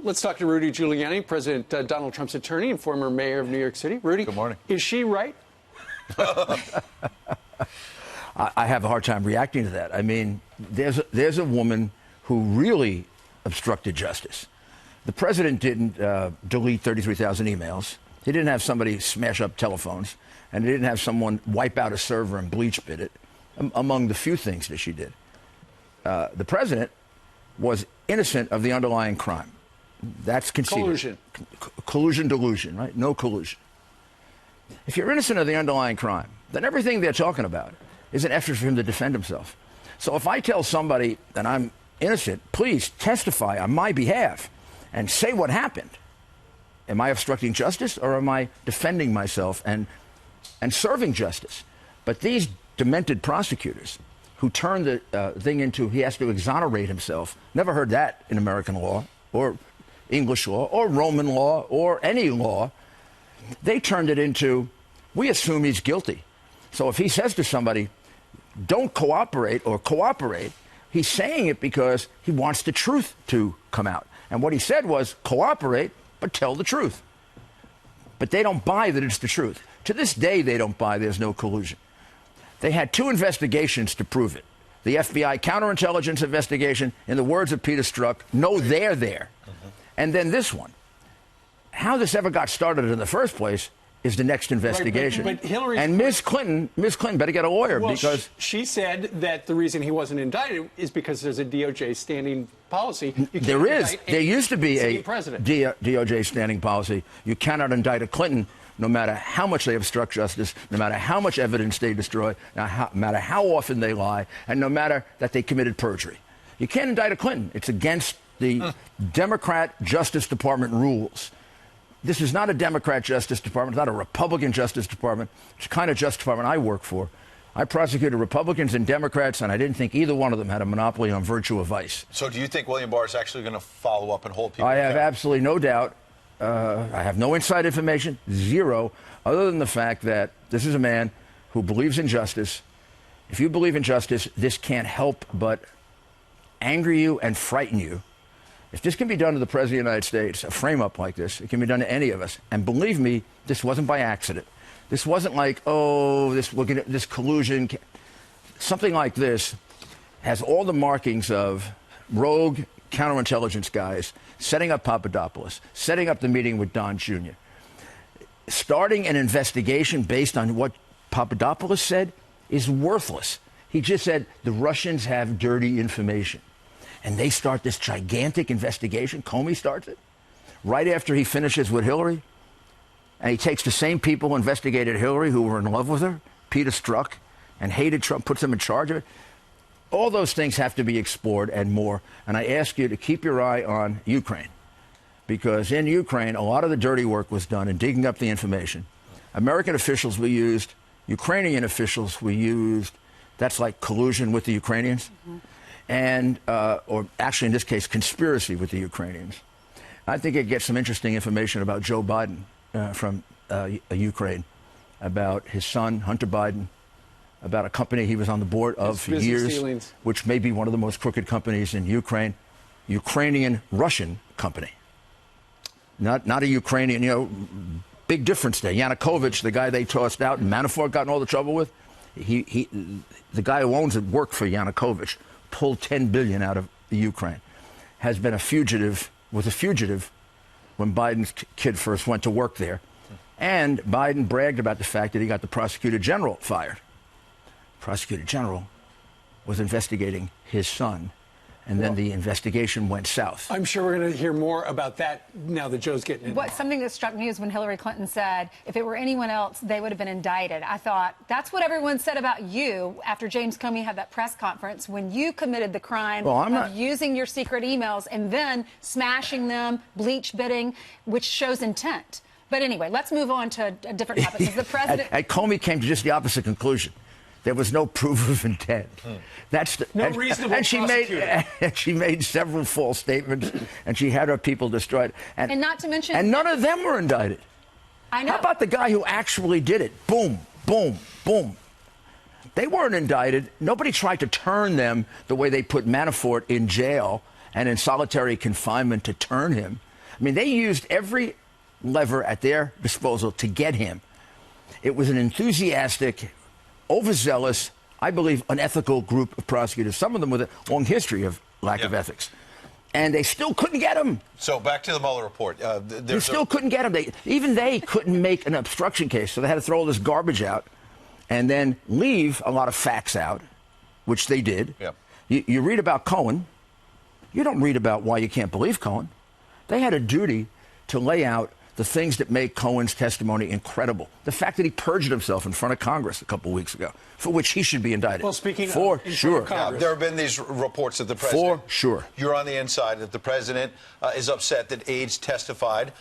Let's talk to Rudy Giuliani, President Donald Trump's attorney and former mayor of New York City. Rudy, good morning. Is she right? I have a hard time reacting to that. I mean, there's a woman who really obstructed justice. The president didn't delete 33,000 emails. He didn't have somebody smash up telephones. And he didn't have someone wipe out a server and bleach bit it, among the few things that she did. The president was innocent of the underlying crime. That's conceded. Collusion. Collusion, delusion, right? No collusion. If you're innocent of the underlying crime, then everything they're talking about is an effort for him to defend himself. So if I tell somebody that I'm innocent, please testify on my behalf and say what happened. Am I obstructing justice, or am I defending myself and serving justice? But these demented prosecutors who turn the thing into he has to exonerate himself, never heard that in American law or English law or Roman law or any law. They turned it into we assume he's guilty. So if he says to somebody, don't cooperate or cooperate, he's saying it because he wants the truth to come out. And what he said was cooperate, but tell the truth. But they don't buy that it's the truth. To this day, they don't buy there's no collusion. They had 2 investigations to prove it. The FBI counterintelligence investigation, in the words of Peter Strzok, no, they're there. And then this one. How this ever got started in the first place is the next investigation. Right, but Hillary and Ms. Clinton better get a lawyer because she said that the reason he wasn't indicted is because there's a DOJ standing policy. There is. There used to be a DOJ standing policy. You cannot indict a Clinton no matter how much they obstruct justice, no matter how much evidence they destroy, no matter how often they lie, and no matter that they committed perjury. You can't indict a Clinton. It's against the Democrat Justice Department rules. This is not a Democrat Justice Department. It's not a Republican Justice Department. It's the kind of Justice Department I work for. I prosecuted Republicans and Democrats, and I didn't think either one of them had a monopoly on virtue of vice. So do you think William Barr is actually going to follow up and hold people I have accountable? absolutely no doubt. I have no inside information, zero, other than the fact that this is a man who believes in justice. If you believe in justice, this can't help but anger you and frighten you. If this can be done to the President of the United States, a frame-up like this, it can be done to any of us. And believe me, this wasn't by accident. This wasn't like, oh, this collusion. Something like this has all the markings of rogue counterintelligence guys setting up Papadopoulos, setting up the meeting with Don Jr., starting an investigation based on what Papadopoulos said is worthless. He just said the Russians have dirty information. And they start this gigantic investigation. Comey starts it right after he finishes with Hillary. And he takes the same people who investigated Hillary, who were in love with her, Peter Strzok, and hated Trump, puts them in charge of it. All those things have to be explored and more. And I ask you to keep your eye on Ukraine. Because in Ukraine, a lot of the dirty work was done in digging up the information. American officials we used, Ukrainian officials we used. That's like collusion with the Ukrainians. And, or actually in this case, conspiracy with the Ukrainians. I think it gets some interesting information about Joe Biden from Ukraine, about his son, Hunter Biden, about a company he was on the board of for years, dealings, which may be one of the most crooked companies in Ukraine, Ukrainian-Russian company. Not a Ukrainian, big difference there. Yanukovych, the guy they tossed out and Manafort got in all the trouble with, the guy who owns it worked for Yanukovych, pulled $10 billion out of the Ukraine, has been a fugitive when Biden's kid first went to work there. And Biden bragged about the fact that he got the prosecutor general fired. Prosecutor general was investigating his son, and then the investigation went south. I'm sure we're going to hear more about that now that Joe's getting in. Something that struck me is when Hillary Clinton said, if it were anyone else, they would have been indicted. I thought, that's what everyone said about you after James Comey had that press conference when you committed the crime of using your secret emails and then smashing them, bleach bidding, which shows intent. But anyway, let's move on to a different topic. Because the president... and Comey came to just the opposite conclusion. There was no proof of intent. That's the, no reasonable prosecutor. And she made several false statements, and she had her people destroyed. And not to mention... And none of them were indicted. I know. How about the guy who actually did it? Boom, boom, boom. They weren't indicted. Nobody tried to turn them the way they put Manafort in jail and in solitary confinement to turn him. I mean, they used every lever at their disposal to get him. It was an enthusiastic, overzealous, I believe, unethical group of prosecutors, some of them with a long history of lack of ethics. And they still couldn't get him. So back to the Mueller report. They still couldn't get him. Even they couldn't make an obstruction case, so they had to throw all this garbage out and then leave a lot of facts out, which they did. Yep. You read about Cohen. You don't read about why you can't believe Cohen. They had a duty to lay out the things that make Cohen's testimony incredible. The fact that he perjured himself in front of Congress a couple weeks ago, for which he should be indicted. Well, speaking for sure. Now, there have been these reports that the president... For sure. You're on the inside, that the president is upset that aides testified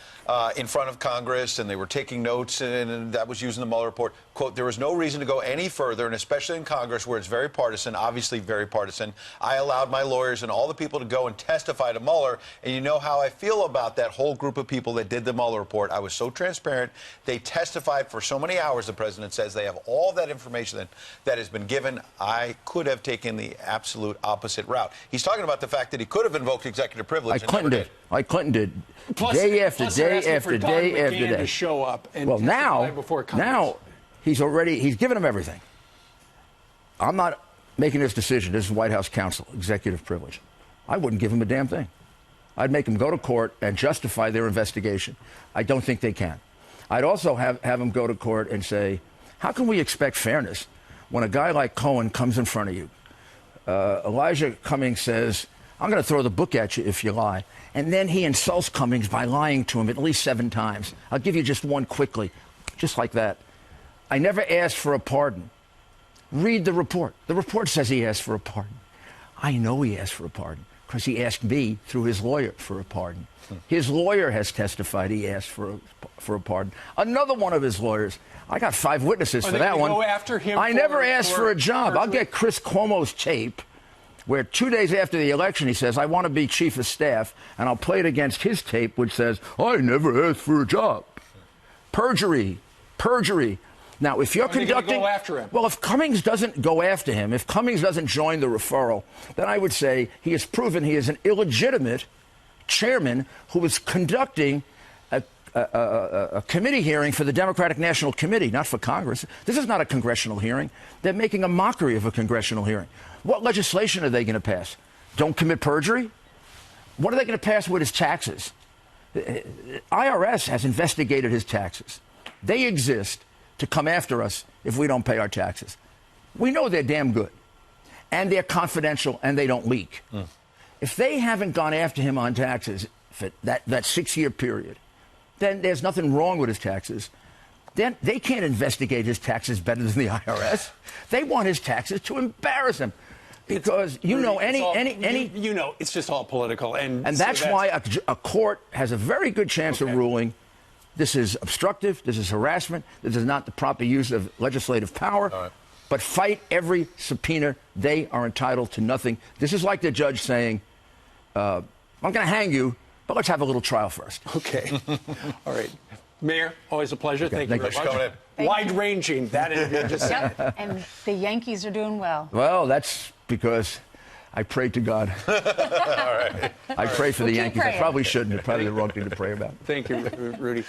in front of Congress, and they were taking notes, and that was used in the Mueller report. Quote, there was no reason to go any further, and especially in Congress, where it's very partisan, obviously very partisan. I allowed my lawyers and all the people to go and testify to Mueller, and you know how I feel about that whole group of people that did the Mueller report. I was so transparent. They testified for so many hours, the president says. They have all that information that has been given. I could have taken the absolute opposite route. He's talking about the fact that he could have invoked executive privilege. Like Clinton did. Like Clinton did. Plus, day after day after day after day. To show up and well, now he's given him everything. I'm not making this decision. This is White House counsel, executive privilege. I wouldn't give him a damn thing. I'd make them go to court and justify their investigation. I don't think they can. I'd also have them go to court and say, how can we expect fairness when a guy like Cohen comes in front of you? Elijah Cummings says, I'm going to throw the book at you if you lie. And then he insults Cummings by lying to him at least 7 times. I'll give you just one quickly, just like that. I never asked for a pardon. Read the report. The report says he asked for a pardon. I know he asked for a pardon because he asked me through his lawyer for a pardon. His lawyer has testified he asked for a pardon. Another one of his lawyers, I got 5 witnesses for that one. Go after him I never asked for a job. I'll get Chris Cuomo's tape where 2 days after the election he says, I want to be chief of staff, and I'll play it against his tape which says, I never asked for a job. Perjury. Perjury. Now, if you're conducting... Go after him? Well, if Cummings doesn't go after him, if Cummings doesn't join the referral, then I would say he has proven he is an illegitimate chairman who is conducting a committee hearing for the Democratic National Committee, not for Congress. This is not a congressional hearing. They're making a mockery of a congressional hearing. What legislation are they going to pass? Don't commit perjury? What are they going to pass with his taxes? IRS has investigated his taxes. They exist to come after us if we don't pay our taxes. We know they're damn good, and they're confidential, and they don't leak. If they haven't gone after him on taxes for that 6-year period, then there's nothing wrong with his taxes. Then they can't investigate his taxes better than the IRS. They want his taxes to embarrass him. Because it's just all political, and that's why a court has a very good chance of ruling this is obstructive, this is harassment, this is not the proper use of legislative power. All right. But fight every subpoena. They are entitled to nothing. This is like the judge saying, I'm going to hang you, but let's have a little trial first. Okay. All right. Mayor, always a pleasure. Okay, Thank you very much. Wide-ranging. That is just... Yep. And the Yankees are doing well. Well, that's because I prayed to God. All right. I pray for the Yankees. Praying. I probably shouldn't. It's probably the wrong thing to pray about. Thank you, Rudy.